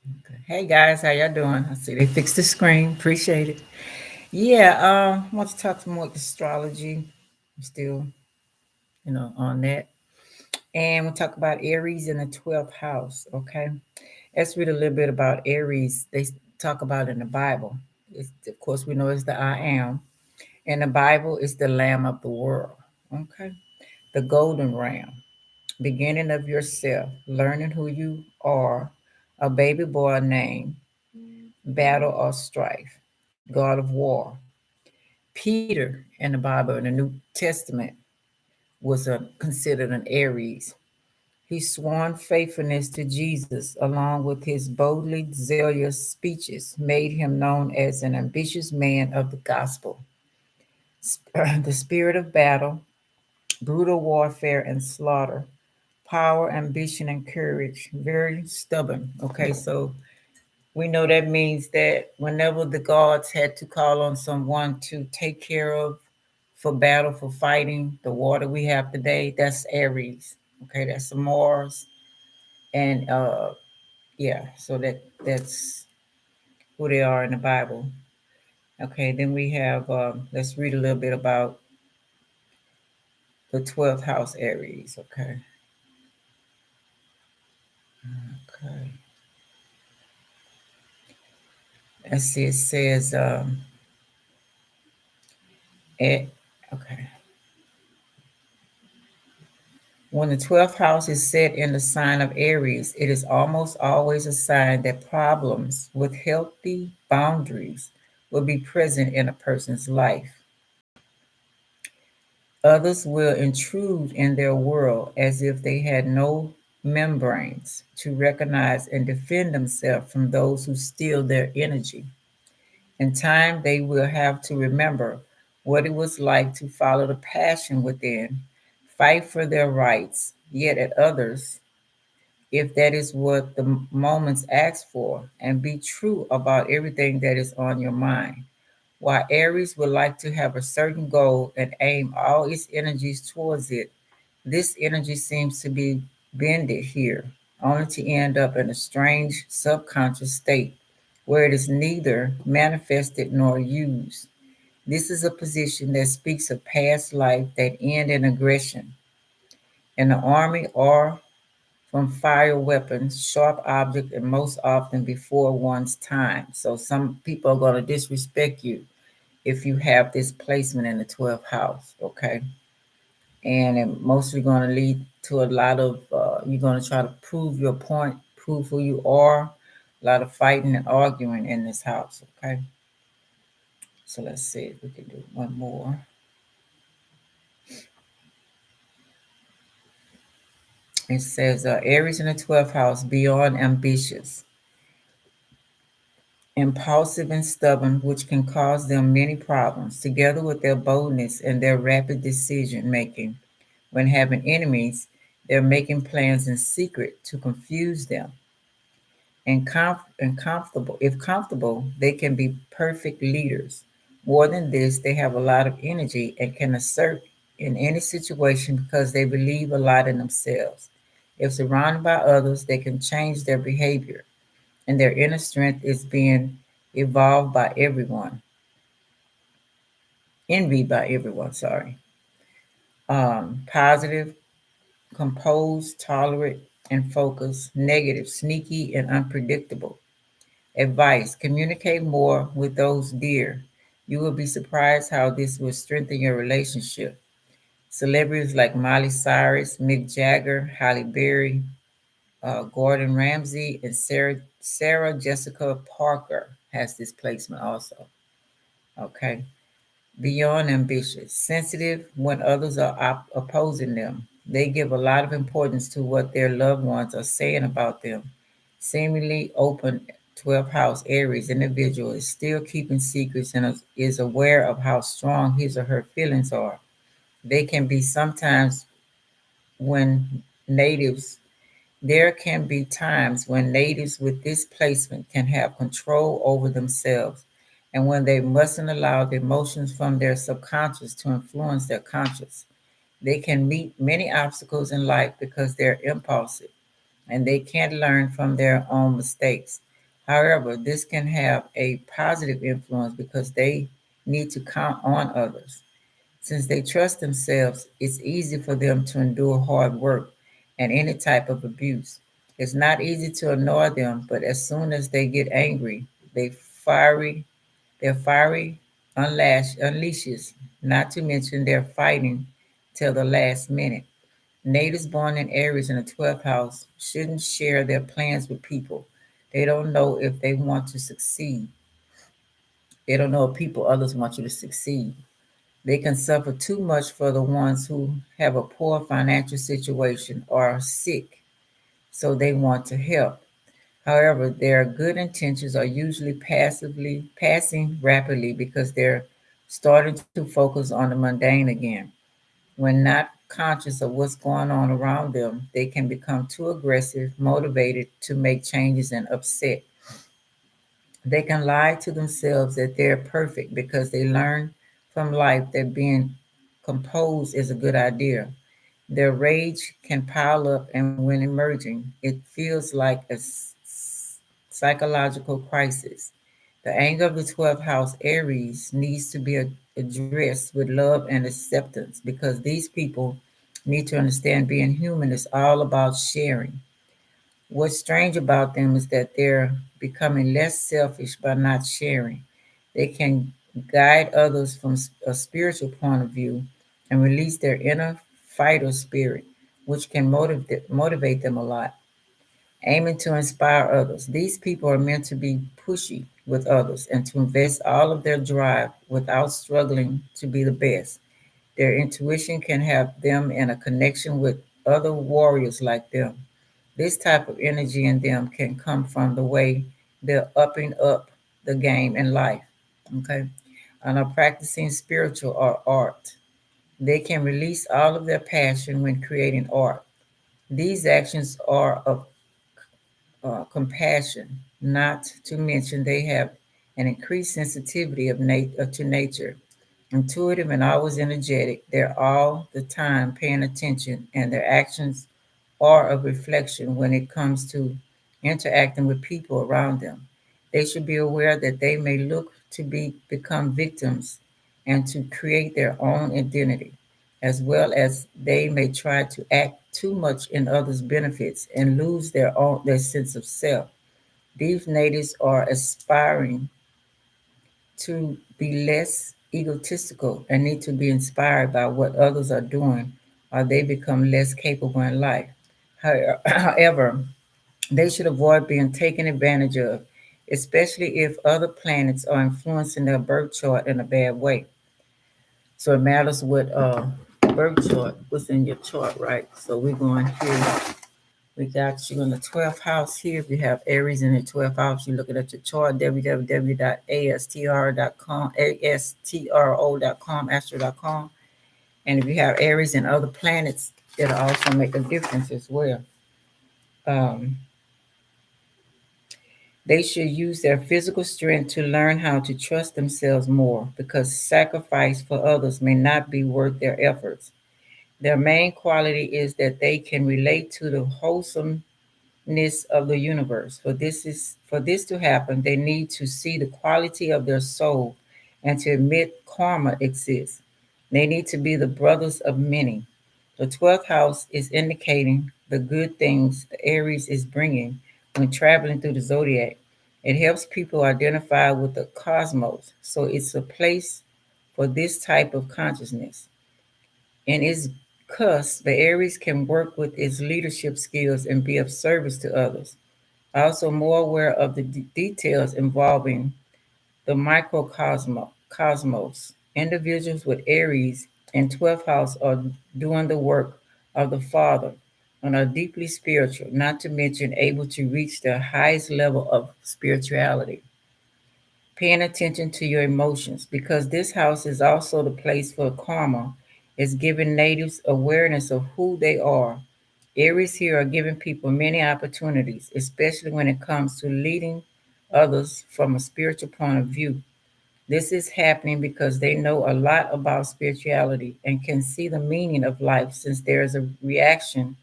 Okay. Hey guys, how y'all doing? I see they fixed the screen. Appreciate it. Yeah, I want to talk some more astrology. I'm still, on that. And we'll talk about Aries in the 12th house. Okay. Let's read a little bit about Aries. They talk about in the Bible. Of course, we know it's the I am. In the Bible, it's the Lamb of the world. Okay. The golden ram, beginning of yourself, learning who you are, a baby boy named battle or strife, God of war. Peter in the Bible, in the New Testament, was considered an Aries. He sworn faithfulness to Jesus, along with his boldly zealous speeches, made him known as an ambitious man of the gospel. The spirit of battle, brutal warfare and slaughter, power, ambition, and courage, very stubborn. Okay, so we know that means that whenever the gods had to call on someone to take care of for battle, for fighting, the water we have today, that's Aries. Okay, that's the Mars. And yeah, so that's who they are in the Bible. Okay, then we have let's read a little bit about the 12th house Aries. Okay. Okay. Let's see, it says okay. When the 12th house is set in the sign of Aries, it is almost always a sign that problems with healthy boundaries will be present in a person's life. Others will intrude in their world as if they had no membranes to recognize and defend themselves from those who steal their energy. In time, they will have to remember what it was like to follow the passion within, fight for their rights, yet at others, if that is what the moments ask for, and be true about everything that is on your mind. While Aries would like to have a certain goal and aim all its energies towards it, this energy seems to be bended here, only to end up in a strange subconscious state where it is neither manifested nor used. This is a position that speaks of past life that end in aggression in the army or from fire weapons, sharp object, and most often before one's time. So some people are going to disrespect you if you have this placement in the 12th house, okay? And it mostly going to lead to a lot of, you're going to try to prove your point, prove who you are, a lot of fighting and arguing in this house, okay? So let's see if we can do one more. It says Aries in the 12th house, beyond ambitious, impulsive and stubborn, which can cause them many problems, together with their boldness and their rapid decision making. When having enemies, they're making plans in secret to confuse them. And comfortable, if comfortable, they can be perfect leaders. More than this, they have a lot of energy and can assert in any situation because they believe a lot in themselves. If surrounded by others, they can change their behavior, and their inner strength is being evolved by everyone, envied by everyone, sorry. Positive, composed, tolerant, and focused, negative, sneaky, and unpredictable. Advice: communicate more with those dear. You will be surprised how this will strengthen your relationship. Celebrities like Miley Cyrus, Mick Jagger, Halle Berry, Gordon Ramsay, and Sarah Jessica Parker has this placement also. Okay. Beyond ambitious, sensitive when others are opposing them. They give a lot of importance to what their loved ones are saying about them. Seemingly open 12th house Aries individual is still keeping secrets and is aware of how strong his or her feelings are. They can be sometimes when natives, there can be times when natives with this placement can have control over themselves and when they mustn't allow the emotions from their subconscious to influence their conscious. They can meet many obstacles in life because they're impulsive and they can't learn from their own mistakes. However, this can have a positive influence because they need to count on others. Since they trust themselves, it's easy for them to endure hard work and any type of abuse. It's not easy to ignore them, but as soon as they get angry, they fiery, their fiery unleashes, not to mention they're fighting till the last minute. Natives born in Aries in the 12th house shouldn't share their plans with people. They don't know if they want to succeed. They don't know if people others want you to succeed. They can suffer too much for the ones who have a poor financial situation or are sick, so they want to help. However, their good intentions are usually passively passing rapidly because they're starting to focus on the mundane again. When not conscious of what's going on around them, they can become too aggressive, motivated to make changes, and upset. They can lie to themselves that they're perfect because they learn from life that being composed is a good idea. Their rage can pile up, and when emerging, it feels like a psychological crisis. The anger of the 12th house Aries needs to be addressed with love and acceptance because these people need to understand being human is all about sharing. What's strange about them is that they're becoming less selfish by not sharing. They can guide others from a spiritual point of view and release their inner fighter spirit, which can motivate them a lot. Aiming to inspire others. These people are meant to be pushy with others and to invest all of their drive without struggling to be the best. Their intuition can have them in a connection with other warriors like them. This type of energy in them can come from the way they're upping up the game in life. Okay. And are practicing spiritual or art. They can release all of their passion when creating art. These actions are of compassion, not to mention they have an increased sensitivity to nature. Intuitive and always energetic, they're all the time paying attention, and their actions are a reflection when it comes to interacting with people around them. They should be aware that they may look to become victims and to create their own identity, as well as they may try to act too much in others' benefits and lose their sense of self. These natives are aspiring to be less egotistical and need to be inspired by what others are doing, or they become less capable in life. However, they should avoid being taken advantage of, especially if other planets are influencing their birth chart in a bad way. So it matters what birth chart was in your chart, right? So we're going here. We got you in the 12th house here. If you have Aries in the 12th house, you're looking at your chart, www.astro.com, astro.com, astro.com. And if you have Aries and other planets, it'll also make a difference as well. Um, they should use their physical strength to learn how to trust themselves more because sacrifice for others may not be worth their efforts. Their main quality is that they can relate to the wholesome of the universe. For this to happen, they need to see the quality of their soul and to admit karma exists. They need to be the brothers of many. The 12th house is indicating the good things the Aries is bringing when traveling through the zodiac. It helps people identify with the cosmos, so it's a place for this type of consciousness. In its cusp, the Aries can work with its leadership skills and be of service to others. Also, more aware of the details involving the microcosmos. Individuals with Aries and 12th house are doing the work of the Father and are deeply spiritual, not to mention able to reach the highest level of spirituality. Paying attention to your emotions because this house is also the place for karma, is giving natives awareness of who they are. Aries here are giving people many opportunities, especially when it comes to leading others from a spiritual point of view. This is happening because they know a lot about spirituality and can see the meaning of life since there is a reaction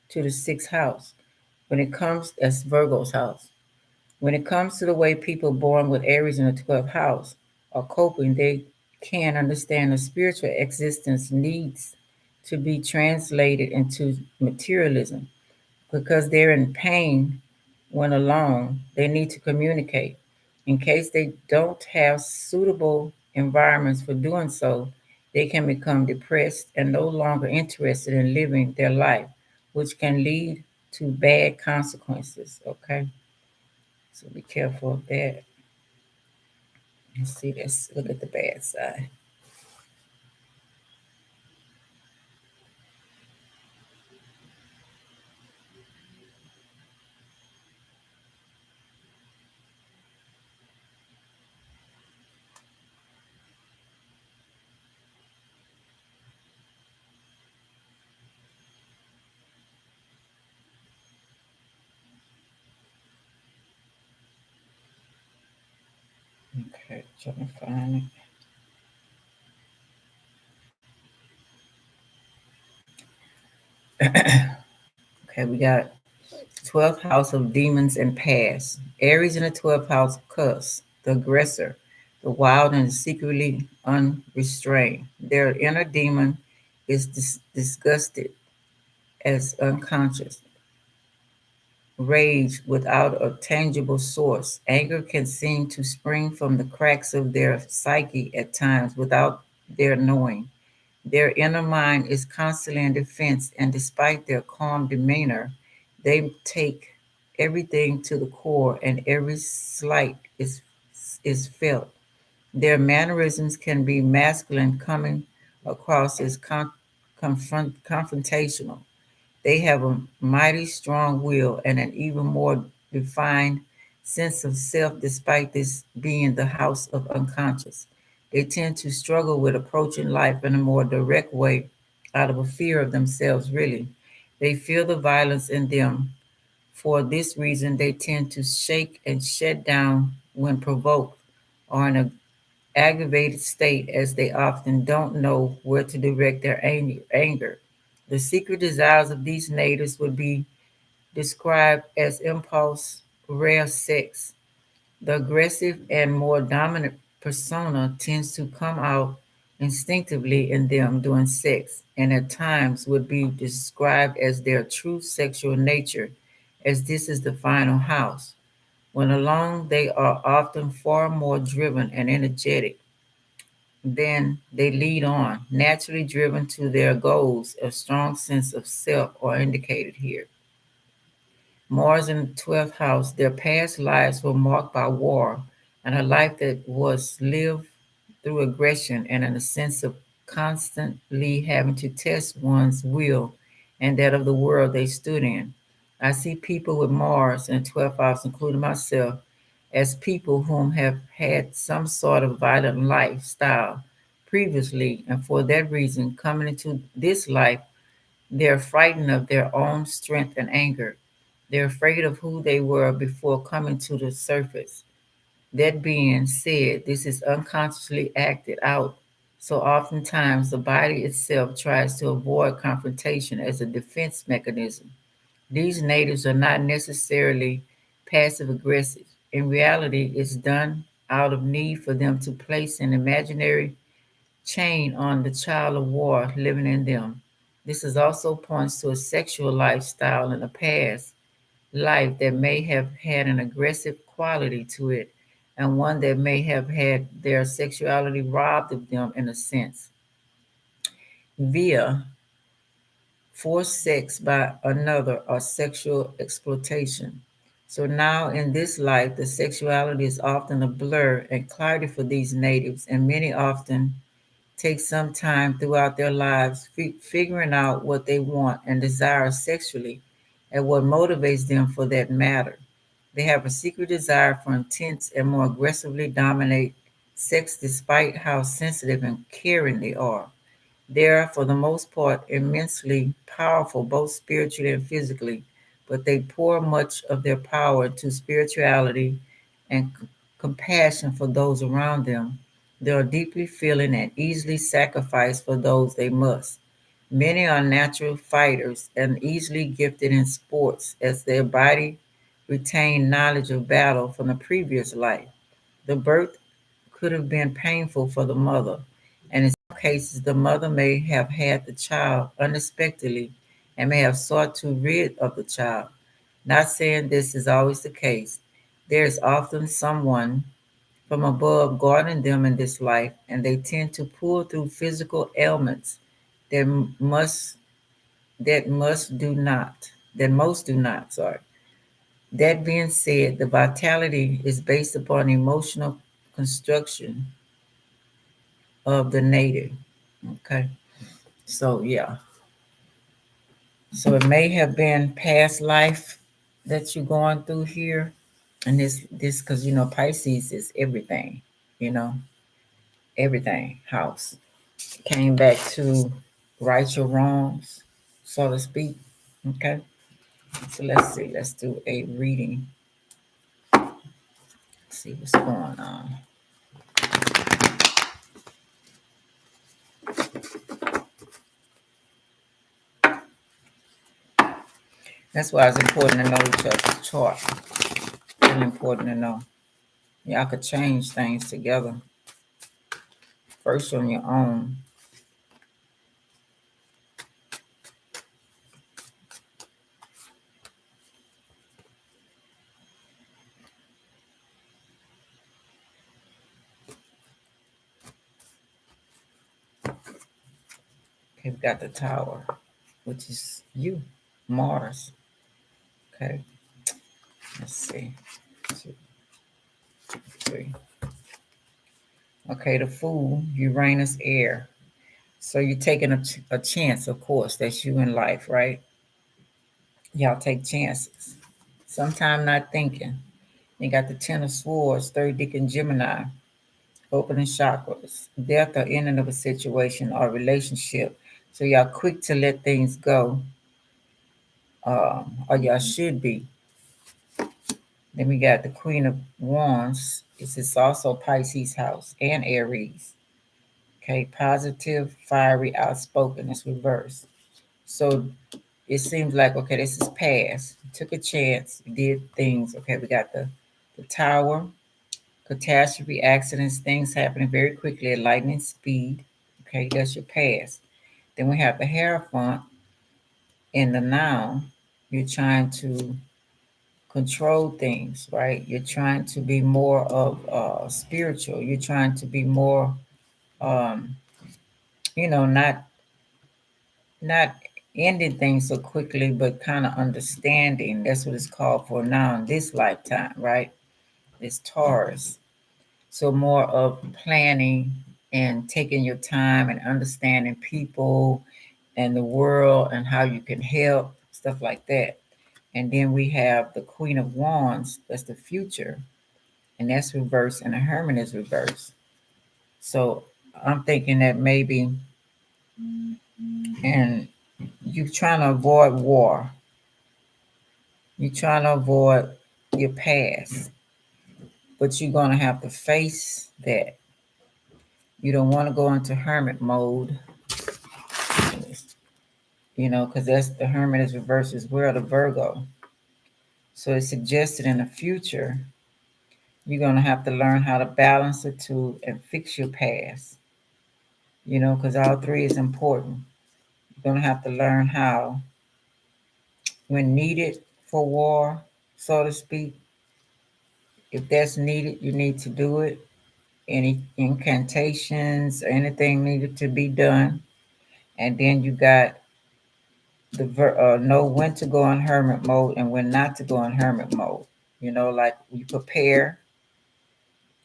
to the sixth house when it comes as Virgo's house. When it comes to the way people born with Aries in the 12th house are coping, they can understand the spiritual existence needs to be translated into materialism because they're in pain when alone. They need to communicate. In case they don't have suitable environments for doing so, they can become depressed and no longer interested in living their life, which can lead to bad consequences. Okay, so be careful of that. Let's see this. Look at the bad side. Okay, trying to find it. Okay, we got 12th house of demons and past. Aries in the 12th house, cuss, the aggressor, the wild and secretly unrestrained. Their inner demon is disgusted as unconscious, rage without a tangible source. Anger can seem to spring from the cracks of their psyche at times without their knowing. Their inner mind is constantly in defense, and despite their calm demeanor, they take everything to the core, and every slight is felt. Their mannerisms can be masculine, coming across as confrontational. They have a mighty strong will and an even more defined sense of self, despite this being the house of unconscious. They tend to struggle with approaching life in a more direct way out of a fear of themselves, really. They feel the violence in them. For this reason, they tend to shake and shut down when provoked or in an aggravated state, as they often don't know where to direct their anger. The secret desires of these natives would be described as impulse, rare sex. The aggressive and more dominant persona tends to come out instinctively in them during sex, and at times would be described as their true sexual nature, as this is the final house. When alone, they are often far more driven and energetic. Then they lead on, naturally driven to their goals. A strong sense of self are indicated here. Mars in the 12th house, their past lives were marked by war and a life that was lived through aggression and in a sense of constantly having to test one's will and that of the world they stood in. I see people with Mars in 12th house, including myself, as people whom have had some sort of violent lifestyle previously, and for that reason, coming into this life, they're frightened of their own strength and anger. They're afraid of who they were before coming to the surface. That being said, this is unconsciously acted out. So oftentimes the body itself tries to avoid confrontation as a defense mechanism. These natives are not necessarily passive aggressive. In reality, it's done out of need for them to place an imaginary chain on the child of war living in them. This is also points to a sexual lifestyle in the past life that may have had an aggressive quality to it and one that may have had their sexuality robbed of them in a sense via forced sex by another or sexual exploitation. So now in this life, the sexuality is often a blur and cloudy for these natives, and many often take some time throughout their lives figuring out what they want and desire sexually and what motivates them for that matter. They have a secret desire for intense and more aggressively dominate sex despite how sensitive and caring they are. They are, for the most part, immensely powerful, both spiritually and physically, but they pour much of their power into spirituality and compassion for those around them. They are deeply feeling and easily sacrifice for those they must. Many are natural fighters and easily gifted in sports, as their body retain knowledge of battle from the previous life. The birth could have been painful for the mother, and in some cases, the mother may have had the child unexpectedly and may have sought to rid of the child. Not saying this is always the case. There is often someone from above guarding them in this life, and they tend to pull through physical ailments that must that most do not. Sorry. That being said, the vitality is based upon emotional construction of the native. Okay. So yeah. So it may have been past life that you're going through here. And this because Pisces is everything, you know, everything house. Came back to right your wrongs, so to speak. Okay. So let's see. Let's do a reading. See what's going on. That's why it's important to know each other's chart. Really important to know. Y'all could change things together. First on your own. Okay, we got the tower, which is you, Mars. Okay, let's see. 2, 3. Okay, the Fool, Uranus, air. So you're taking a chance, of course. That's you in life, right? Y'all take chances. Sometime not thinking. You got the Ten of Swords, third deacon Gemini, opening chakras, death or ending of a situation or relationship. So y'all quick to let things go, or y'all should be. Then we got the Queen of Wands. It's also Pisces house and Aries. Okay, positive, fiery, outspoken. It's reversed. So it seems like, okay, this is past. You took a chance, you did things. Okay, we got the tower, catastrophe, accidents, things happening very quickly at lightning speed. Okay, that's your past. Then we have the Hierophant in the now. You're trying to control things, right? You're trying to be more of spiritual. You're trying to be more, um, not ending things so quickly, but kind of understanding. That's what it's called for now in this lifetime, right? It's Taurus. So more of planning and taking your time and understanding people and the world and how you can help, stuff like that. And then we have the Queen of Wands, that's the future, and that's reversed, and the Hermit is reversed. So I'm thinking that maybe, and you're trying to avoid war, you're trying to avoid your past, but you're going to have to face that. You don't want to go into hermit mode, because that's the Hermit is reversed as well, the Virgo. So it's suggested in the future, you're going to have to learn how to balance the two and fix your past, because all three is important. You're going to have to learn how, when needed for war, so to speak, if that's needed, you need to do it. Any incantations or anything needed to be done. And then you got know when to go in hermit mode and when not to go in hermit mode. Like you prepare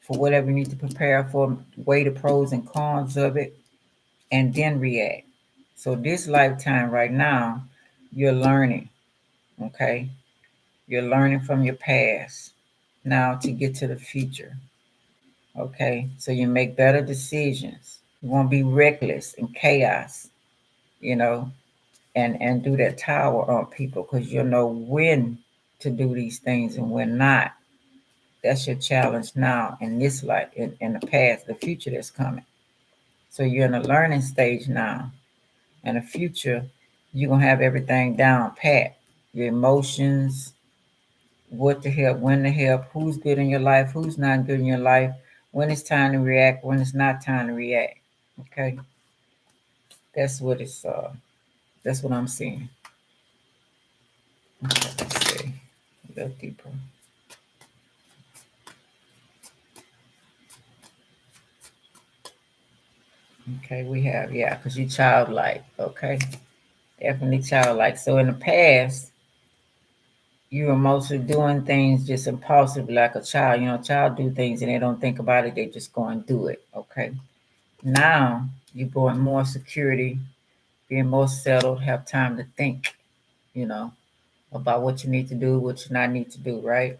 for whatever you need to prepare for, weigh the pros and cons of it, and then react. So this lifetime right now, you're learning, okay? You're learning from your past now to get to the future, okay? So you make better decisions. You won't be reckless and chaos, you know, and do that tower on people because you'll know when to do these things and when not. That's your challenge now in this life, in the past, the future that's coming. So you're in a learning stage now. In the future, you're going to have everything down pat. Your emotions, what to help, when to help, who's good in your life, who's not good in your life, when it's time to react, when it's not time to react. Okay, that's what it's. That's what I'm seeing. Okay, let's see a little deeper. Okay, we have because you childlike. Okay, definitely childlike. So in the past, you were mostly doing things just impulsively like a child. You know, a child do things and they don't think about it. They just go and do it. Okay. Now you brought more security, being more settled, have time to think, you know, about what you need to do, what you not need to do, right?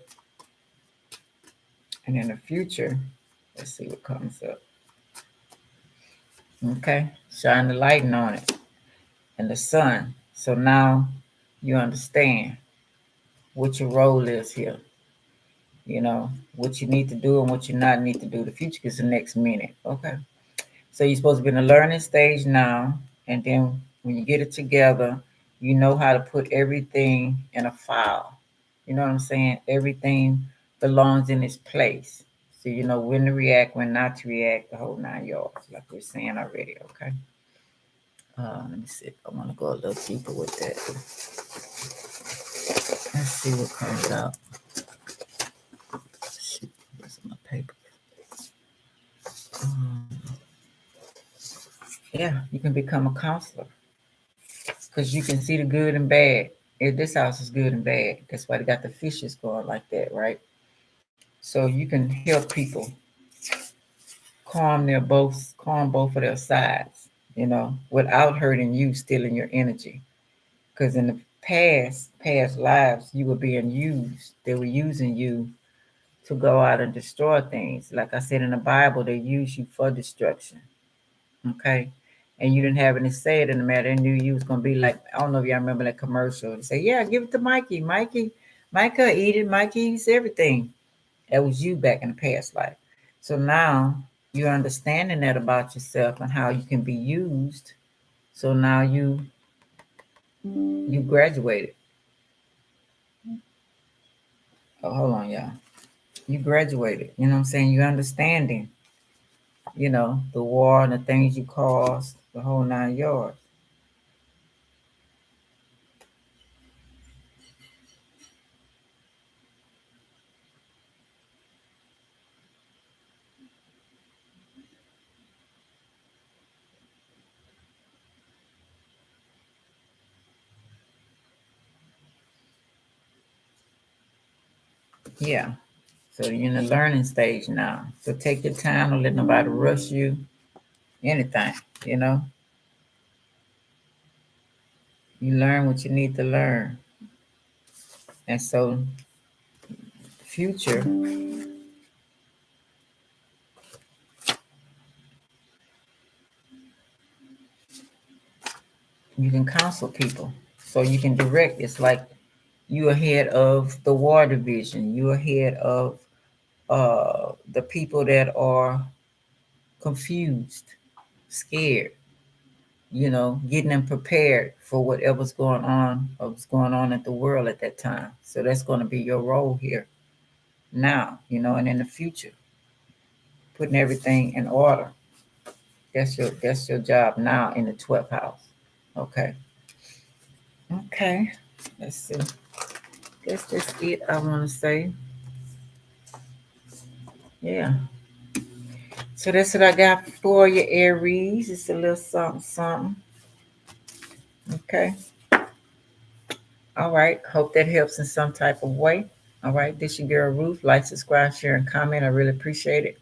And in the future, let's see what comes up. Okay. Shine the light on it and the sun. So now you understand what your role is here. You know, what you need to do and what you not need to do. The future is the next minute. Okay. So you're supposed to be in the learning stage now, and then when you get it together, you know how to put everything in a file. You know what I'm saying? Everything belongs in its place. So you know when to react, when not to react, the whole 9 yards, like we're saying already. Okay. Let me see if I want to go a little deeper with that. Let's see what comes out. Shoot, where's my paper? Um, yeah, you can become a counselor because you can see the good and bad. If this house is good and bad, that's why they got the fishes going like that, right? So you can help people calm both of their sides, you know, without hurting you, stealing your energy. Because in the past lives, you were being used. They were using you to go out and destroy things. Like I said in the Bible, they use you for destruction. Okay. And you didn't have any say in the matter. They knew you was gonna be like, I don't know if y'all remember that commercial. They say, yeah, give it to Mikey. Micah eat it, Mikey eats everything. That was you back in the past life. So now you're understanding that about yourself and how you can be used. So now you graduated. Oh, hold on, y'all. You graduated. You know what I'm saying? You're understanding, the war and the things you caused, the whole 9 yards. Yeah. So you're in the learning stage now. So take your time, don't let nobody rush you, anything, you know. You learn what you need to learn. And so future, you can counsel people. So you can direct. It's like you ahead of the war division. You ahead of the people that are confused, scared, getting them prepared for whatever's going on or what's going on in the world at that time. So that's going to be your role here now, and in the future, putting everything in order. That's your job now in the 12th house. Okay. Okay. Let's see. That's just it I want to say. Yeah. So that's what I got for you, Aries. It's a little something, something. Okay. All right. Hope that helps in some type of way. All right. This your girl Ruth. Like, subscribe, share, and comment. I really appreciate it.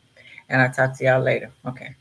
And I'll talk to y'all later. Okay.